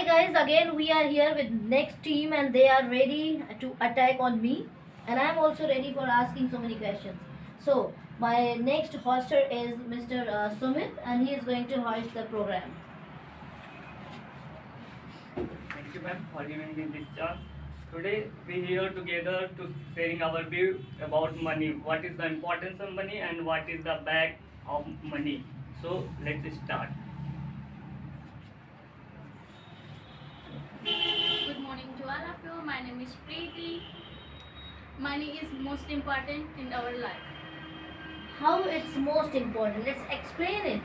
Hi guys, again we are here with next team and they are ready to attack on me, and I am also ready for asking so many questions. So my next hoster is Mr. Sumit, and he is going to host the program. Thank you, ma'am, for giving me this chance. Today we here together to sharing our view about money. What is the importance of money and what is the back of money. So let's start. Good morning to all of you. My name is Preeti. Money is most important in our life. How it's most important? Let's explain it.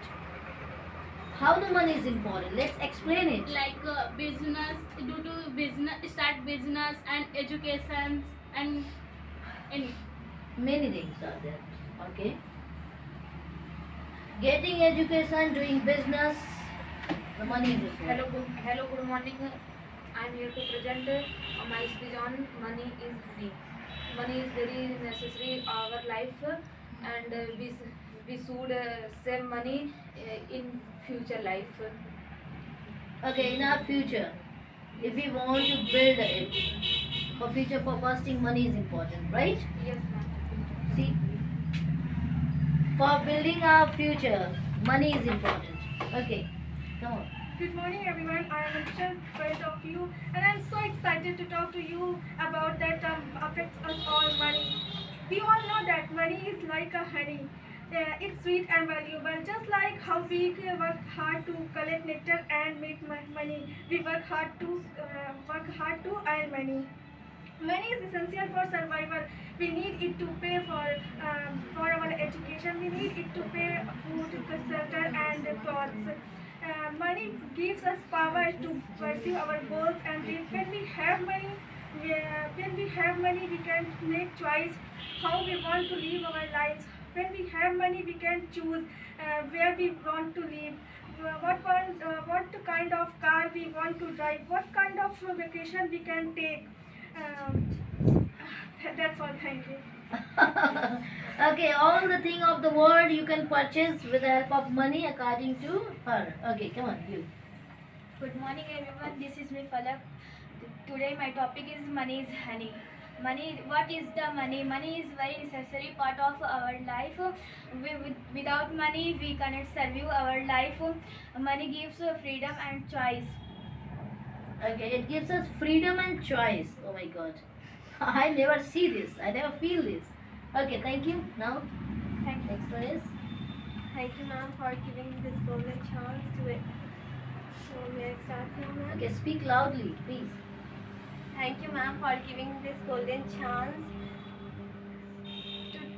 How the money is important? Let's explain it. Like business, due to business, start business and education and any. Many things are there. Okay. Getting education, doing business, the money is important. Hello, good morning. I am here to present my speech on money is honey. Money is very necessary our life, and we should save money in future life. Okay, in our future, if we want to build it for future purposing, money is important, right? Yes, ma'am. See, for building our future, money is important. Okay, come on. Good morning, everyone. I am just proud of you, and I'm so excited to talk to you about that affects us all. Money. We all know that money is like a honey. It's sweet and valuable. Just like how we work hard to collect nectar and make money, we work hard to earn money. Money is essential for survival. We need it to pay for our education. We need it to pay food, shelter, and clothes. Money gives us power to pursue our goals, and when we have money, we can make choice how we want to live our lives. When we have money, we can choose where we want to live, what kind of car we want to drive, what kind of vacation we can take. That's all. Thank you. Okay, all the thing of the world you can purchase with the help of money according to her. Okay, come on, you. Good morning, everyone. This is me, Falak. Today, my topic is money is honey. Money. What is the money? Money is very necessary part of our life. Without money, we cannot survive our life. Money gives freedom and choice. Okay, it gives us freedom and choice. Oh my God, I never see this. I never feel this. Okay, thank you. Now, Thank you. next one is. Thank you, ma'am, for giving this golden chance to it. So may I start now, ma'am? Okay, speak loudly, please. Thank you, ma'am, for giving this golden chance.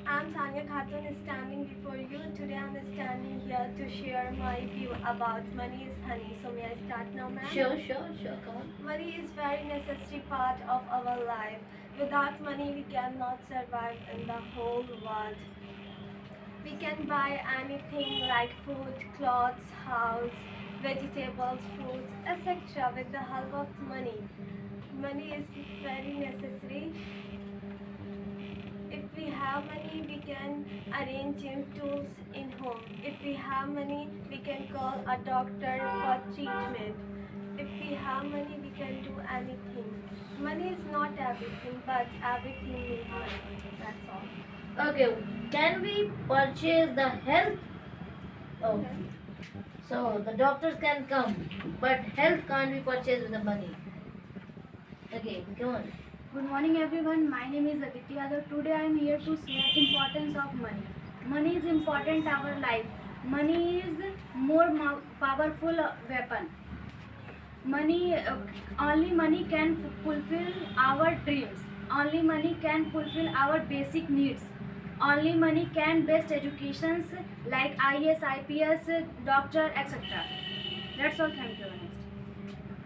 I'm Sanya Khatun standing before you. Today I'm standing here to share my view about money is honey. So may I start now, ma'am? Sure, come on. Money is very necessary part of our life. Without money, we cannot survive in the whole world. We can buy anything like food, clothes, house, vegetables, fruits, etc. with the help of money. Money is very necessary. If we have money, we can arrange gym tools in home. If we have money, we can call a doctor for treatment. If we have money, we can do anything. Money is not everything, but everything needs money. That's all. Okay, can we purchase the health? Oh, so the doctors can come, but health can't be purchased with the money. Okay, come on. Good morning, everyone. My name is Aditi Yadav. Today, I am here to share importance of money. Money is important in our life. Money is more powerful weapon. Only money can fulfill our dreams. Only money can fulfill our basic needs. Only money can best educations like IAS, IPS, doctor, etc. That's all. Thank you.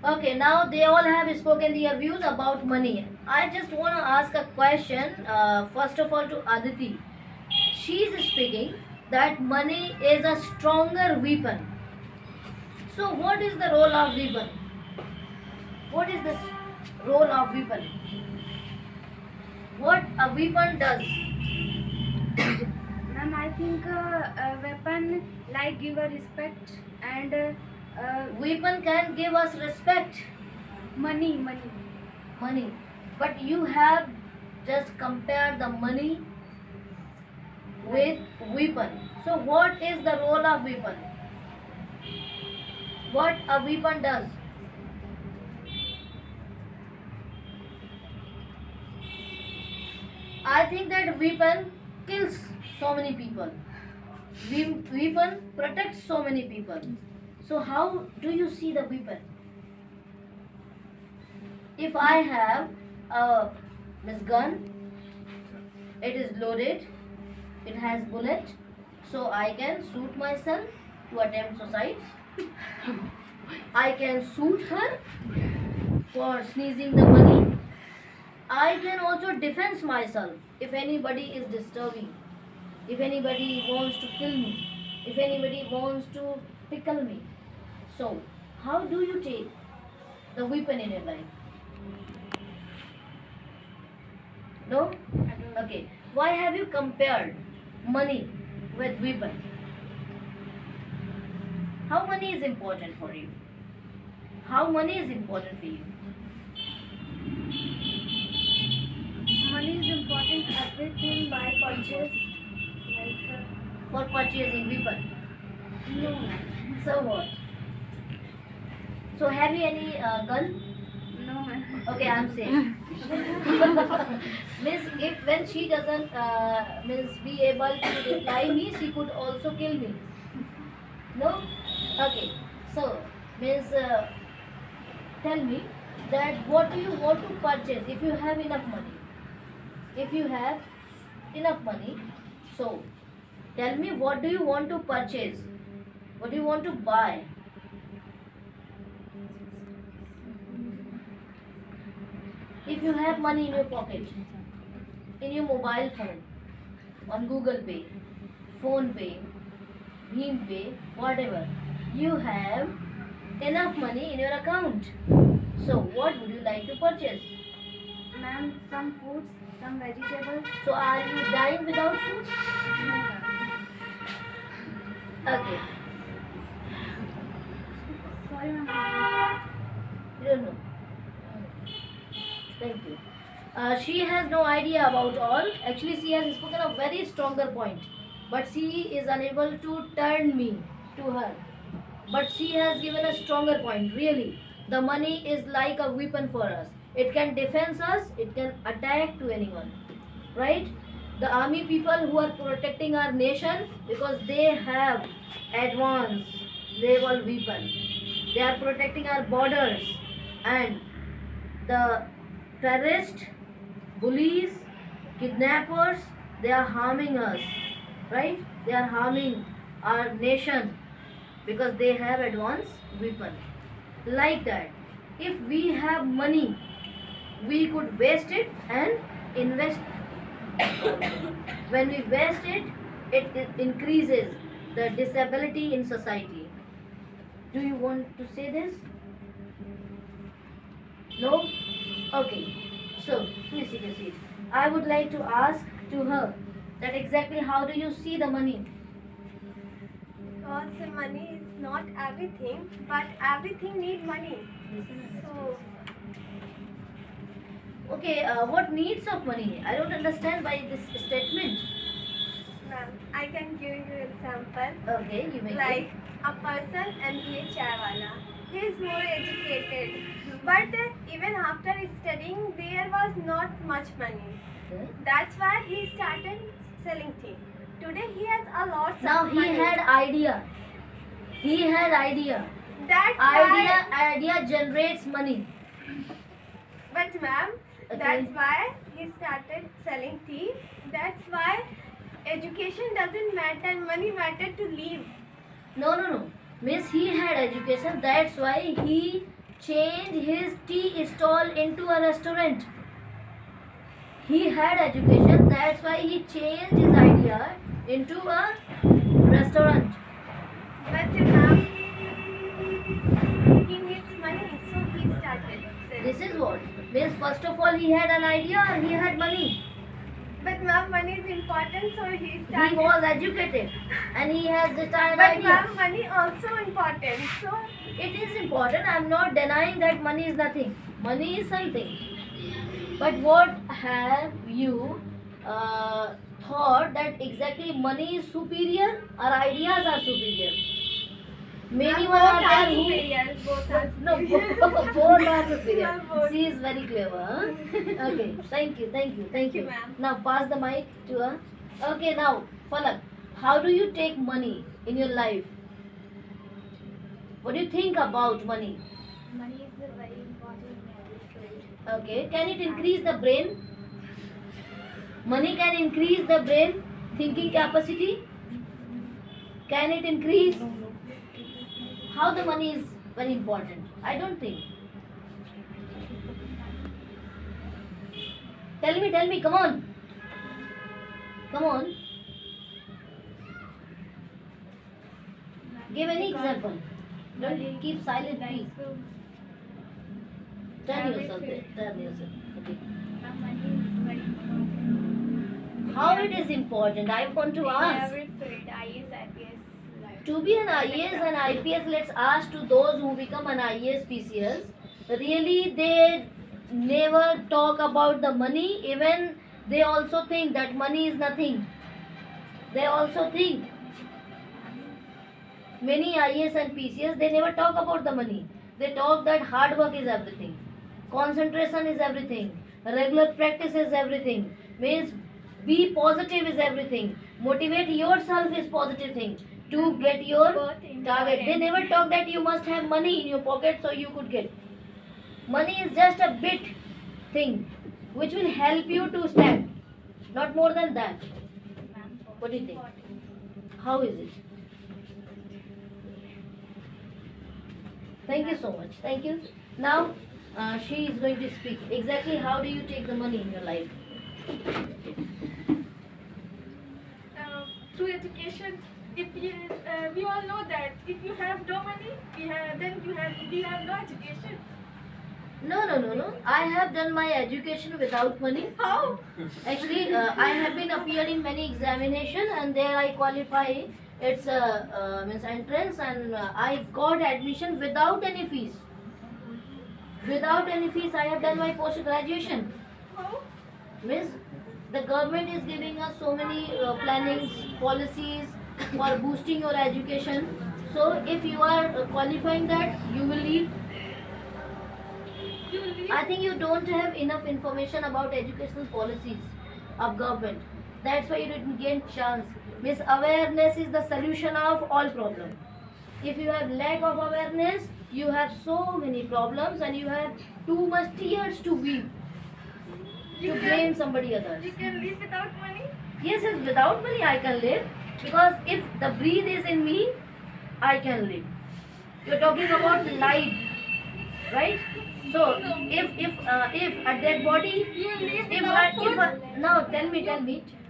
Okay, now they all have spoken their views about money. I just want to ask a question, first of all, to Aditi. She is speaking that money is a stronger weapon. So, what is the role of weapon? What is the role of weapon? What a weapon does? Ma'am, I think a weapon like give a respect and Weapon can give us respect, money. money. But you have just compared the money with weapon. So what is the role of weapon? What a weapon does? I think that weapon kills so many people. Weapon protects so many people. So how do you see the weapon? If I have a gun, it is loaded, it has bullet, so I can shoot myself to attempt suicide. I can shoot her for sneezing the money. I can also defend myself if anybody is disturbing, if anybody wants to kill me, if anybody wants to tickle me. So, how do you take the weapon in your life? No? Okay. Why have you compared money with weapon? How money is important for you? How money is important for you? Money is important everything by purchase. For purchasing weapon. No. So what? So have you any gun? No. Okay, I'm safe. Miss, if when she doesn't be able to reply me, she could also kill me. No? Okay. So, Miss, tell me that what do you want to purchase if you have enough money? If you have enough money, so tell me what do you want to purchase? What do you want to buy? If you have money in your pocket, in your mobile phone, on Google Pay, Phone Pay, Bheem Pay, whatever, you have enough money in your account. So what would you like to purchase? Ma'am, some foods, some vegetables. So are you dying without food? Okay, Sorry, ma'am. you don't know. Thank you. She has no idea about all. Actually, she has spoken a very stronger point, but she is unable to turn me to her. But she has given a stronger point. Really, the money is like a weapon for us. It can defend us. It can attack to anyone. Right? The army people who are protecting our nation because they have advanced level weapon. They are protecting our borders, and the terrorists, bullies, kidnappers, they are harming us, right? They are harming our nation because they have advanced weapon. Like that, if we have money, we could waste it and invest. When we waste it, it increases the disability in society. Do you want to say this? No? Okay. So, please take a seat. I would like to ask to her that exactly how do you see the money? Because money is not everything, but everything need money. So, Okay, what needs of money? I don't understand by this statement. ma'am, I can give you example. Okay, you may. Like a person MBA chaiwala, he is more educated, but even after studying, there was not much money. Okay. That's why he started selling tea. Today he has a lot Now of he money. had idea. He had idea. That's Idea, why, idea generates money. but ma'am, Okay. that's why he started selling tea. That's why education doesn't matter, money matter to live. No, no, no. Miss, he had education. That's why he changed his tea stall into a restaurant. He had education. That's why he changed his idea into a restaurant. But ma'am, he needs money, so he started selling. This is what. Miss, first of all, he had an idea or he had money. But ma'am, money is important, so he He started. was educated and he has this But idea. ma'am, money also important, so it is important. I'm not denying that money is nothing. Money is something. But what have you thought that exactly money is superior or ideas are superior? Many one are there who no both are superior. She is very clever. Huh? Okay, thank you, thank you, thank you. Now pass the mic to her. Okay, now Falak, how do you take money in your life? What do you think about money? Money is very important in every field. Okay, can it increase the brain? Money can increase the brain thinking capacity? Can it increase? How the money is very important? I don't think. Tell me, come on. Come on. Give any example. Don't keep silent, please. Turn yourself there. Turn yourself. Okay. Money is very important. How it is important? I want to In ask. every field, IAS, IPS, life. To be an IAS and IPS, let's ask to those who become an IAS PCS. Really, they never talk about the money. Even they also think that money is nothing. They also think. Many IAS and PCS, they never talk about the money. They talk that hard work is everything. Concentration is everything. Regular practice is everything. Means be positive is everything. Motivate yourself is positive thing to get your target. They never talk that you must have money in your pocket so you could get. Money is just a bit thing which will help you to stand. Not more than that. What do you think? How is it? Thank you so much. Thank you. Now she is going to speak. Exactly how do you take the money in your life? Through education, if you, we all know that if you have no money, then we have no education. No. I have done my education without money. How? Actually, I have been appeared in many examination and there I qualify. It's means entrance and I got admission without any fees. Without any fees, I have done my post graduation. How? Means the government is giving us so many plannings, policies for boosting your education. So if you are qualifying that, you will leave. You will leave? I think you don't have enough information about educational policies of government. That's why you didn't gain chance. Means awareness is the solution of all problems. If you have lack of awareness, you have so many problems and you have too much tears to weep You to can- blame somebody others. You can live without money? Yes, without money I can live because if the breathe is in me, I can live. You're talking about life, right? So if a dead body, You will live if without food? now tell me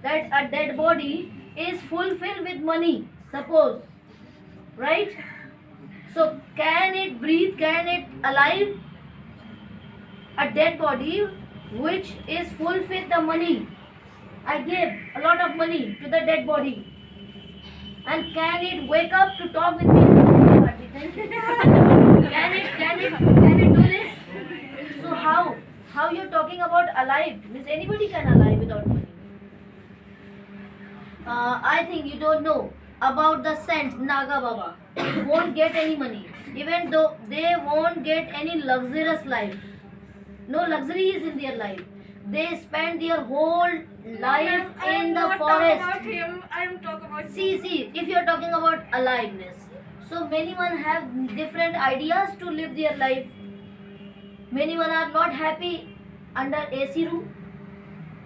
that a dead body is fulfilled with money, suppose, right? So can it breathe? Can it alive? A dead body which is fulfilled with the money. I gave a lot of money to the dead body. And can it wake up to talk with me? Can it do this? So how you're talking about alive? Means anybody can alive without money. I think you don't know about the saints Naga Baba. They won't get any money, even though they won't get any luxurious life. No luxury is in their life. They spend their whole life I am in the not talking about forest. him. I am talking about See, if you are talking about aliveness, so many one have different ideas to live their life. Many one are not happy under AC room,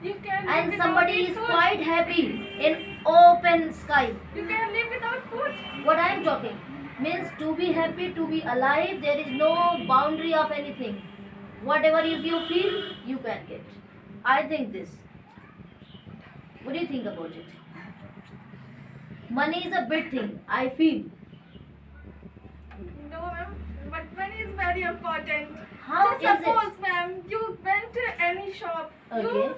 You can live and without somebody eating is food. quite happy in open sky. You can live without food. What I am talking means to be happy, to be alive, there is no boundary of anything. Whatever is you feel, you can get. I think this. What do you think about it? Money is a big thing, I feel. No, ma'am. But money is very important. How Just is it? suppose, ma'am, you went to any shop. Okay.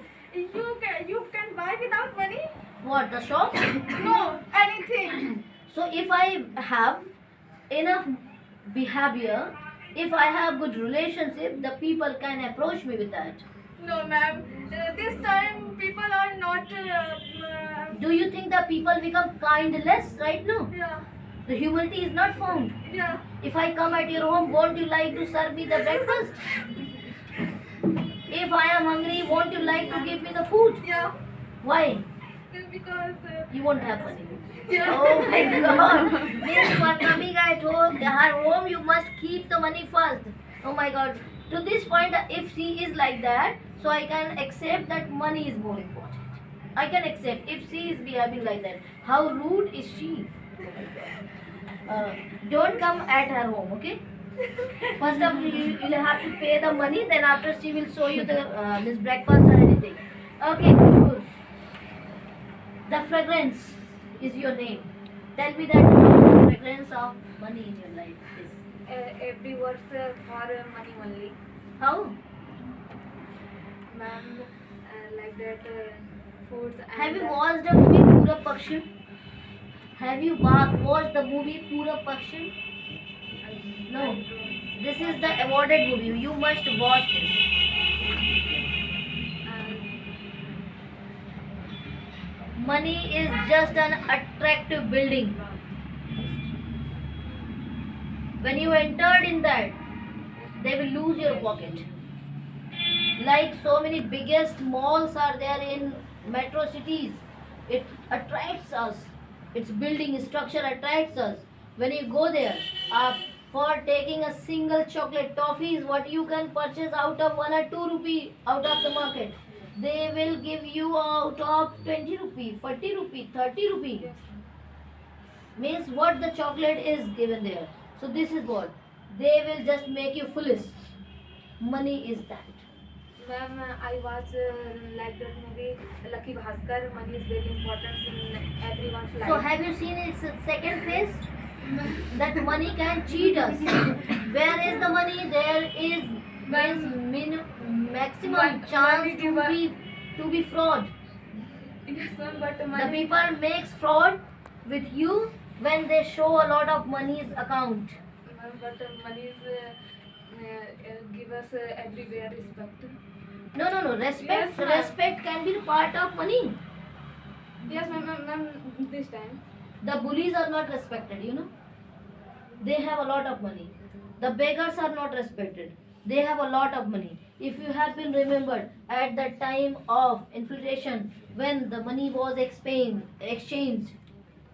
You can buy without money? What, the shop? No, anything. So if I have enough behavior, if I have good relationship, the people can approach me with that. No, ma'am. This time people are not. Do you think the people become kindless right now? Yeah, The humility is not found. yeah. If I come at your home, won't you like to serve me the breakfast? If I am hungry, won't you like to give me the food? Yeah, Why? because You won't have money. yeah. Oh my God! Means for coming at home, her home, you must keep the money first. Oh my God! To this point, if she is like that, so I can accept that money is more important. I can accept if she is behaving like that. How rude is she? Don't come at her home, okay? First of all, you'll have to pay the money. Then after she will show you the this breakfast or anything. Okay, Khushbu. The fragrance is your name. Tell me that fragrance of money in your life is. Every words for money only. How? Ma'am, like that foods. Have you and, watched the movie Pura Pakshan? Have you watched the movie Pura Pakshan? No. This is the awarded movie. You must watch this. Money is just an attractive building. When you entered in that, they will lose your pocket. Like so many biggest malls are there in metro cities, it attracts us. Its building structure attracts us. When you go there, for taking a single chocolate toffee is what you can purchase out of 1 or 2 rupee out of the market. They will give you out of 20 rupee, 40 rupee, 30 rupee. Means what the chocolate is given there. So this is what they will just make you foolish. Money is that. Ma'am, I watch like that movie Lucky Bhaskar. Money is very important in everyone's life. So have you seen its second phase? That money can cheat us. Where is the money? There is maximum chance to be fraud. Yes, ma'am, but The money. people makes fraud with you when they show a lot of money's account. Ma'am, but money is give us everywhere respect. No. Respect. Yes, ma'am. Respect can be part of money. Yes, ma'am. This time. The bullies are not respected, you know. They have a lot of money. The beggars are not respected. They have a lot of money. If you have been remembered at the time of inflation, when the money was exchanged,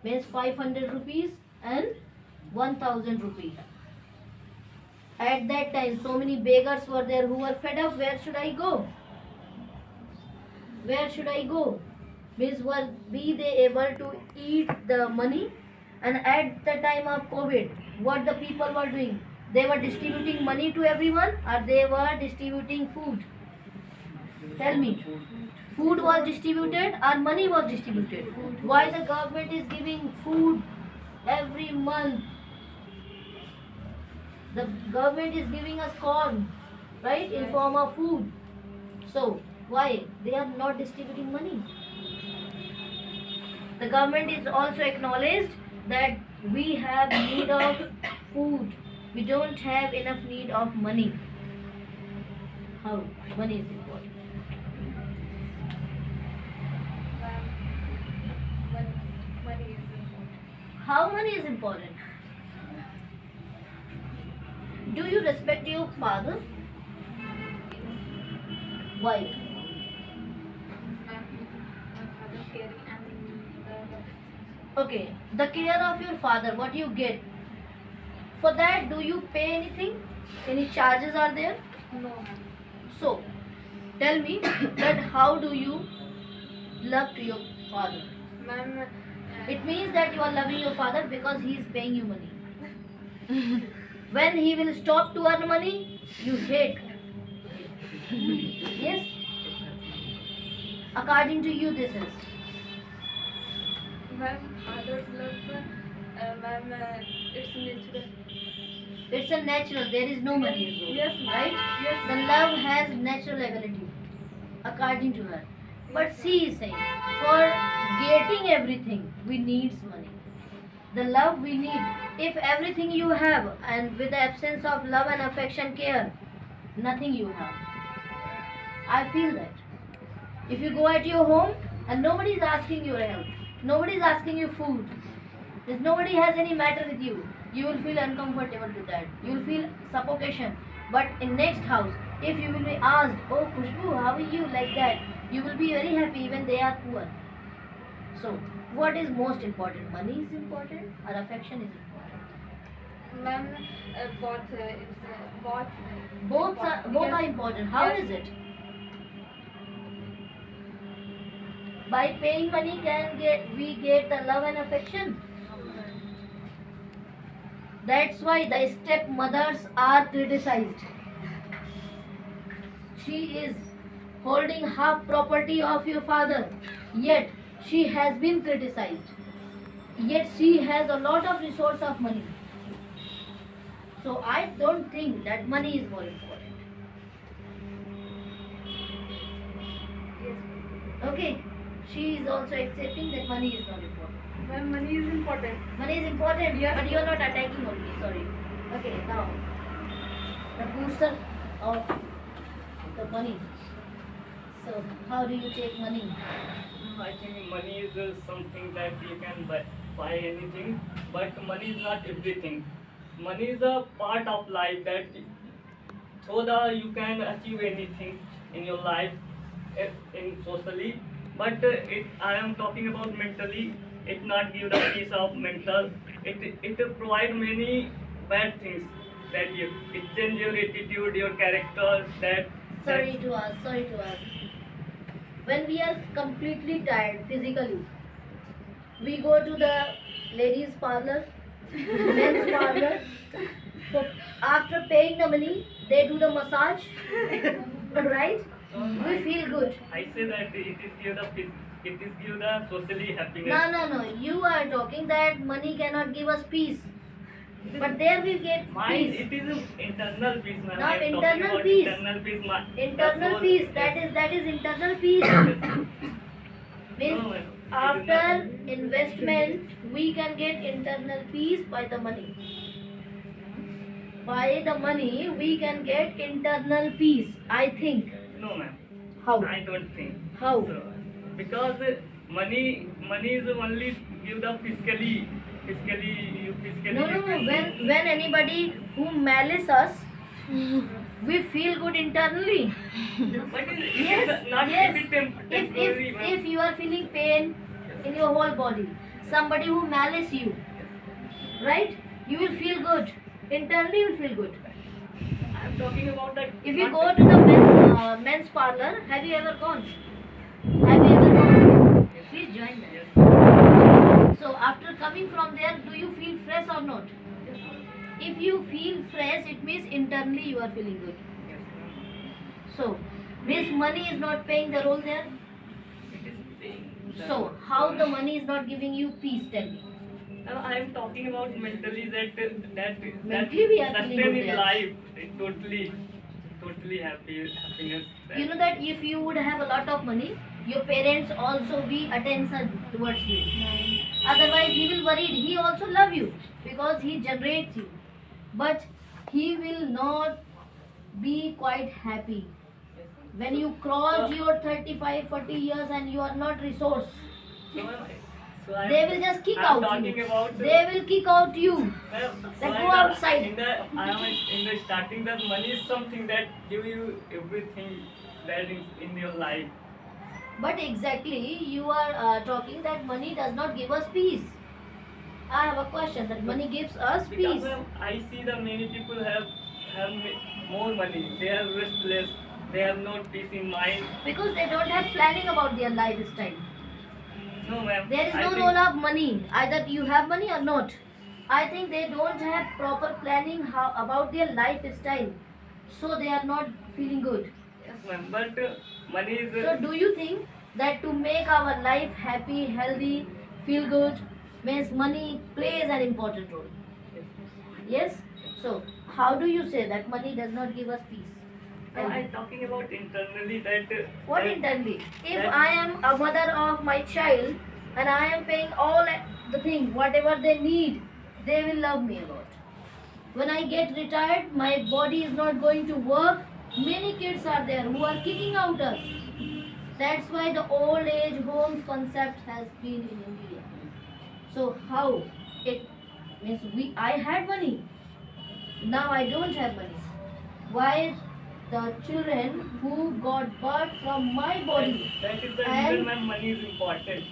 means 500 rupees and 1000 rupees. At that time, so many beggars were there who were fed up. Where should I go? Where should I go? Means were be they able to eat the money? And at the time of COVID, what the people were doing? They were distributing money to everyone, or they were distributing food? Tell me. Food was distributed or money was distributed? Why the government is giving food every month? The government is giving us corn, right, in form of food. So why they are not distributing money? The government is also acknowledged that we have need of food. We don't have enough need of money. How? Money is important. Money is important. How money is important? Do you respect your father? Why? My father caring and Okay, the care of your father, what you get. For that, do you pay anything? Any charges are there? no. So, tell me that how do you love to your father? Ma'am, It means that you are loving your father because he is paying you money. When he will stop to earn money, you hate. Yes? According to you, this is. ma'am, father's love, ma'am, it's natural. It's a natural, there is no money involved. Yes, ma'am. Right? Yes. The love has natural ability, according to her. But she is saying, for getting everything, we needs money. the love we need. If everything you have, and with the absence of love and affection, care, nothing you have. I feel that. If you go at your home and nobody is asking your help, nobody is asking you food, if nobody has any matter with you, you will feel uncomfortable with that. You will feel suffocation. But in next house, if you will be asked, oh Khushbu, how are you, like that, you will be very happy even they are poor. So, what is most important? Money is important or affection is important? Ma'am, both. Both are important. How Yes. is it? By paying money we get the love and affection. That's why the stepmothers are criticized. She is holding half property of your father, yet she has been criticized. Yet she has a lot of resource of money. So I don't think that money is more important. Okay, she is also accepting that money is not important. Well, money is important. Money is important, but you are not attacking on me. Sorry. Okay, now the booster of the money. So how do you take money? I think money is something that you can buy anything, but money is not everything. Money is a part of life that so that you can achieve anything in your life, in socially. But I am talking about mentally. It not give the peace of mental. It provide many bad things that it change your attitude, your character. Sorry to ask. When we are completely tired physically, we go to the ladies' parlor, men's parlor. So after paying the money, they do the massage, right? We feel good. I say that it is give the socially happiness. No. You are talking that money cannot give us peace. But there we get Mind, peace. it is internal peace, ma'am. Not I am talking internal about peace. Internal peace, Internal the soul- peace. yes. That is internal peace. Means No, ma'am. after investment, we can get internal peace by the money. By the money, we can get internal peace. I think. No, ma'am. How? I don't think. How? So, because money is only give the physically. No. When anybody who malice us, we feel good internally. But it Yes, is not yes. temporary, ma'am. If you are feeling pain in your whole body, somebody who malice you, right? You will feel good. Internally, you will feel good. I am talking about that. If you not- go to the men's parlor, have you ever gone? Have you ever gone? Please join them. Yes. So after coming from there, do you feel fresh or not? If you feel fresh, it means internally you are feeling good. Yes, ma'am. So this money is not playing the role there. It is paying the- So how the money is not giving you peace? Tell me. I am talking about mentally that Mentally we are feeling sustain good in there. life. Totally happiness. You know that if you would have a lot of money, your parents also be attention towards you. Otherwise, he will worried. He also love you because he generates you, but he will not be quite happy when you cross your 35, 40 years and you are not resource. So I am- They will just kick I am out talking you. about They will kick out you. So go outside. I am in the starting that money is something that give you everything that in your life. But exactly, you are talking that money does not give us peace. I have a question that money gives us Because peace. I see that many people have more money. They are restless. They have no peace in mind. Because they don't have planning about their lifestyle. No, ma'am. There is I no think- role of money. Either you have money or not. I think they don't have proper planning about their lifestyle. So they are not feeling good. Yes, ma'am. But money is. So do you think that to make our life happy, healthy, feel good, means money plays an important role? Yes? So how do you say that money does not give us peace? Tell me. I'm talking about internally that. What that- internally? If that- I am a mother of my child and I am paying all the thing, whatever they need, they will love me a lot. When I get retired, my body is not going to work. Many kids are there who are kicking out us. That's why the old age homes concept has been in India. So how it means I had money, now I don't have money. Why the children who got birth from my body That is the reason and ma'am money is important.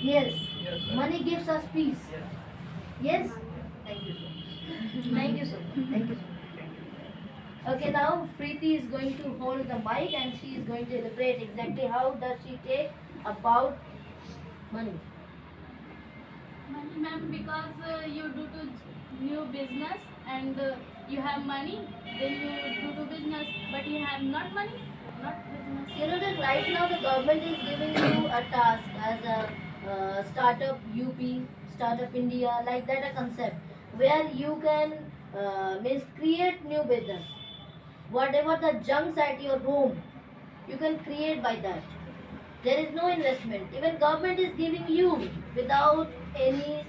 yes, Yes, sir. money gives us peace. Yes. Yes? Thank you so much. Thank you so much. Thank you so much. Thank you. Okay, now Preeti is going to hold the mic and she is going to elaborate exactly how does she take about money. Money, ma'am, because you do to new business and you have money, then you do to business, but you have not money, not business. You know that right now the government is giving you a task as a startup UP, startup India, like that a concept where you can means create new business. Whatever the junks at your home, you can create by that. There is no investment. Even government is giving you without any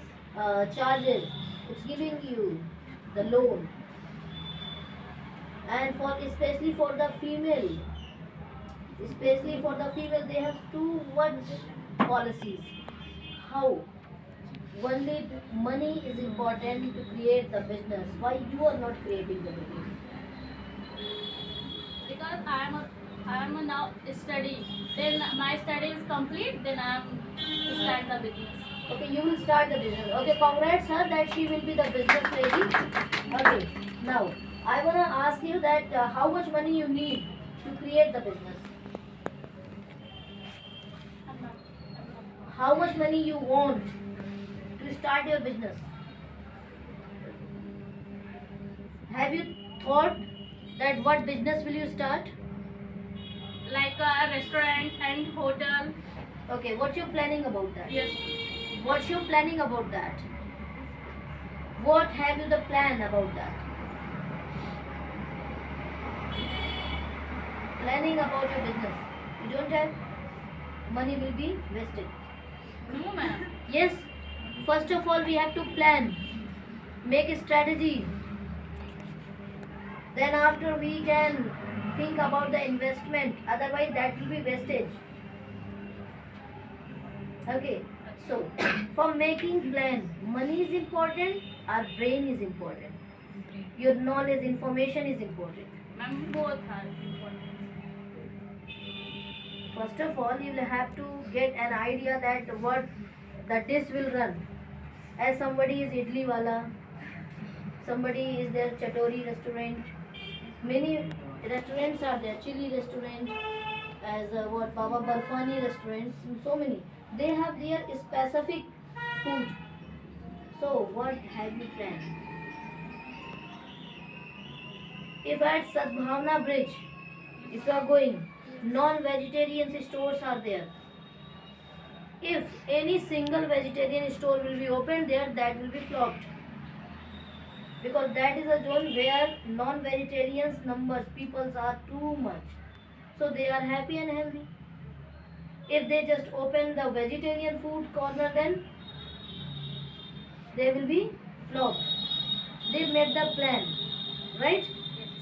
charges. It's giving you the loan, and for especially for the female, they have too much policies. How? Only money is important to create the business. Why you are not creating the business? Because I am a now study. Then my study is complete. Then I am start the business. Okay, you will start the business. Okay, congrats her that she will be the business lady. Okay, now I wanna ask you that how much money you need to create the business? How much money you want to start your business? Have you thought that what business will you start? Like a restaurant and hotel. Okay, what you planning about that? Yes. What you planning about that? What have you the plan about that? Planning about your business. You don't have, money will be wasted. No, ma'am. Yes, first of all we have to plan, make a strategy. Then after we can think about the investment, otherwise that will be wastage. Okay, so for making plan, money is important, our brain is important. Your knowledge, information is important. Ma'am, both are important. First of all, you will have to get an idea that what the dish will run. As somebody is idli wala, somebody is there chatori restaurant. Many restaurants are there, chili restaurant, as what Baba Barfani restaurants, so many. They have their specific food. So what have you planned? If at Sadbhavna Bridge, if you are going, non-vegetarian stores are there. If any single vegetarian store will be opened there, that will be flopped. Because that is a zone where non-vegetarians numbers, peoples are too much. So they are happy and healthy. If they just open the vegetarian food corner, then they will be flopped. They made the plan, right?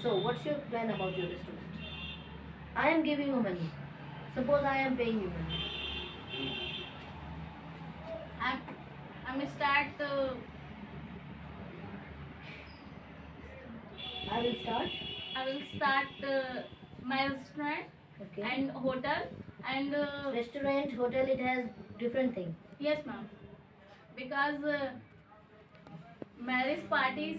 So what's your plan about your restaurant? I am giving you money. Suppose I am paying you money. I'm start I will start. I will start my restaurant Okay. and hotel and Restaurant, hotel, it has different thing. yes, ma'am. Because marriage parties.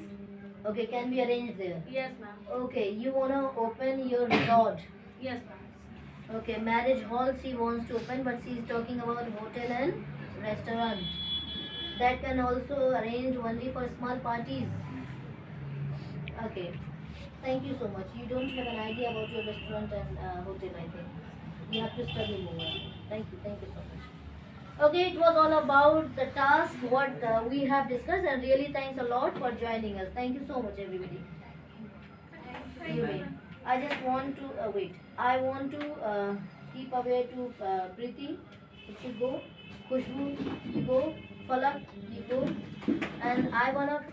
Okay, can be arranged there. Yes, ma'am. Okay, you wanna open your resort. Yes, ma'am. Okay, marriage hall she wants to open, but she is talking about hotel and restaurant. That can also arrange only for small parties. Okay, thank you so much. You don't have an idea about your restaurant and hotel, I think. You have to study more. Thank you so much. Okay, it was all about the task, what we have discussed, and really thanks a lot for joining us. Thank you so much, everybody. You may. I just want to wait. I want to keep away to Preeti. It should go. Khushbu, you go. Falak, you go. And I wanna